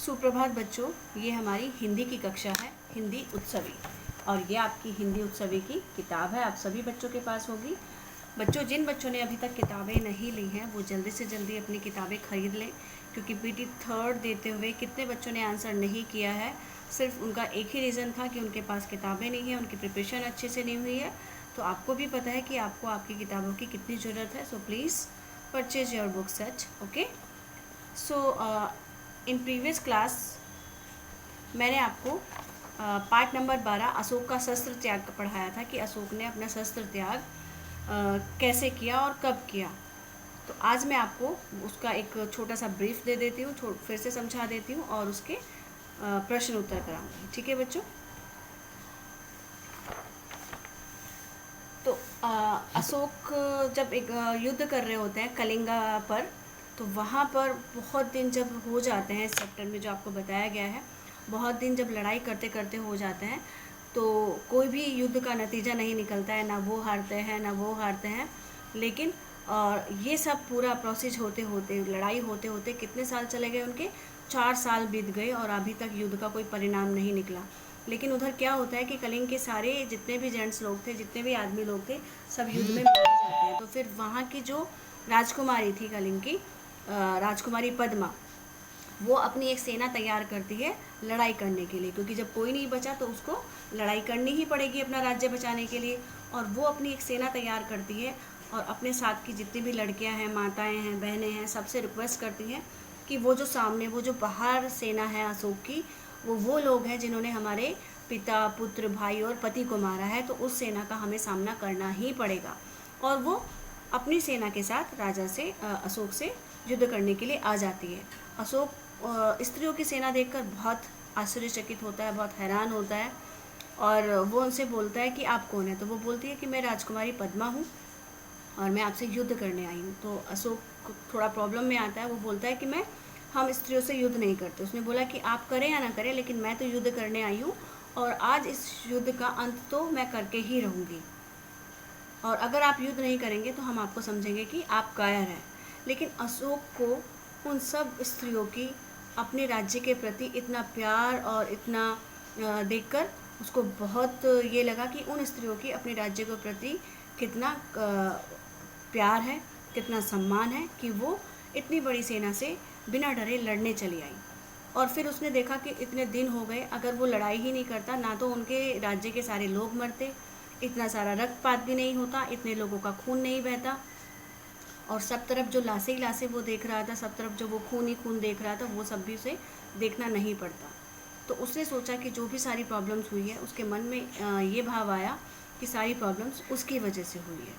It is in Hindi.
सुप्रभात बच्चों, ये हमारी हिंदी की कक्षा है, हिंदी उत्सवी। और ये आपकी हिंदी उत्सवी की किताब है, आप सभी बच्चों के पास होगी। बच्चों, जिन बच्चों ने अभी तक किताबें नहीं ली हैं वो जल्दी से जल्दी अपनी किताबें खरीद लें, क्योंकि पीटी थर्ड देते हुए कितने बच्चों ने आंसर नहीं किया है। सिर्फ उनका एक ही रीज़न था कि उनके पास किताबें नहीं है, उनकी प्रिपरेशन अच्छे से नहीं हुई है। तो आपको भी पता है कि आपको आपकी किताबों की कितनी ज़रूरत है। So please purchase your book set. Okay, so in previous class मैंने आपको पार्ट नंबर 12 अशोक का शस्त्र त्याग पढ़ाया था कि अशोक ने अपना शस्त्र त्याग कैसे किया और कब किया। तो आज मैं आपको उसका एक छोटा सा ब्रीफ दे देती हूँ, फिर से समझा देती हूँ और उसके प्रश्न उत्तर कराऊंगी। ठीक है बच्चों? तो अशोक जब एक युद्ध कर रहे होते हैं कलिंगा पर, तो वहाँ पर बहुत दिन जब हो जाते हैं, इस चैप्टर में जो आपको बताया गया है, बहुत दिन जब लड़ाई करते करते हो जाते हैं तो कोई भी युद्ध का नतीजा नहीं निकलता है, ना वो हारते हैं ना वो हारते हैं। लेकिन ये सब पूरा प्रोसेस होते होते, लड़ाई होते होते कितने साल चले गए उनके, 4 साल बीत गए और अभी तक युद्ध का कोई परिणाम नहीं निकला। लेकिन उधर क्या होता है कि कलिंग के सारे जितने भी जेंट्स लोग थे, जितने भी आदमी लोग थे, सब युद्ध में मारे जाते हैं। तो फिर वहाँ की जो राजकुमारी थी कलिंग की, राजकुमारी पद्मा, वो अपनी एक सेना तैयार करती है लड़ाई करने के लिए, क्योंकि जब कोई नहीं बचा तो उसको लड़ाई करनी ही पड़ेगी अपना राज्य बचाने के लिए। और वो अपनी एक सेना तैयार करती है और अपने साथ की जितनी भी लड़कियां हैं, माताएं हैं, बहनें हैं, सबसे रिक्वेस्ट करती हैं कि वो जो सामने, वो जो बाहर सेना है अशोक की, वो लोग हैं जिन्होंने हमारे पिता, पुत्र, भाई और पति को मारा है, तो उस सेना का हमें सामना करना ही पड़ेगा। और वो अपनी सेना के साथ राजा से, अशोक से युद्ध करने के लिए आ जाती है। अशोक स्त्रियों की सेना देखकर बहुत आश्चर्यचकित होता है, बहुत हैरान होता है और वो उनसे बोलता है कि आप कौन है। तो वो बोलती है कि मैं राजकुमारी पद्मा हूँ और मैं आपसे युद्ध करने आई हूँ। तो अशोक थोड़ा प्रॉब्लम में आता है, वो बोलता है कि हम स्त्रियों से युद्ध नहीं करते। उसने बोला कि आप करें या ना करें, लेकिन मैं तो युद्ध करने आई हूँ और आज इस युद्ध का अंत तो मैं करके ही रहूँगी, और अगर आप युद्ध नहीं करेंगे तो हम आपको समझेंगे कि आप कायर हैं। लेकिन अशोक को उन सब स्त्रियों की अपने राज्य के प्रति इतना प्यार और इतना देखकर उसको बहुत ये लगा कि उन स्त्रियों की अपने राज्य के प्रति कितना प्यार है, कितना सम्मान है, कि वो इतनी बड़ी सेना से बिना डरे लड़ने चली आई। और फिर उसने देखा कि इतने दिन हो गए, अगर वो लड़ाई ही नहीं करता, ना तो उनके राज्य के सारे लोग मरते, इतना सारा रक्तपात भी नहीं होता, इतने लोगों का खून नहीं बहता, और सब तरफ जो लाशें ही लाशें वो देख रहा था, सब तरफ जो वो खून ही खून देख रहा था, वो सब भी उसे देखना नहीं पड़ता। तो उसने सोचा कि जो भी सारी प्रॉब्लम्स हुई है, उसके मन में ये भाव आया कि सारी प्रॉब्लम्स उसकी वजह से हुई है।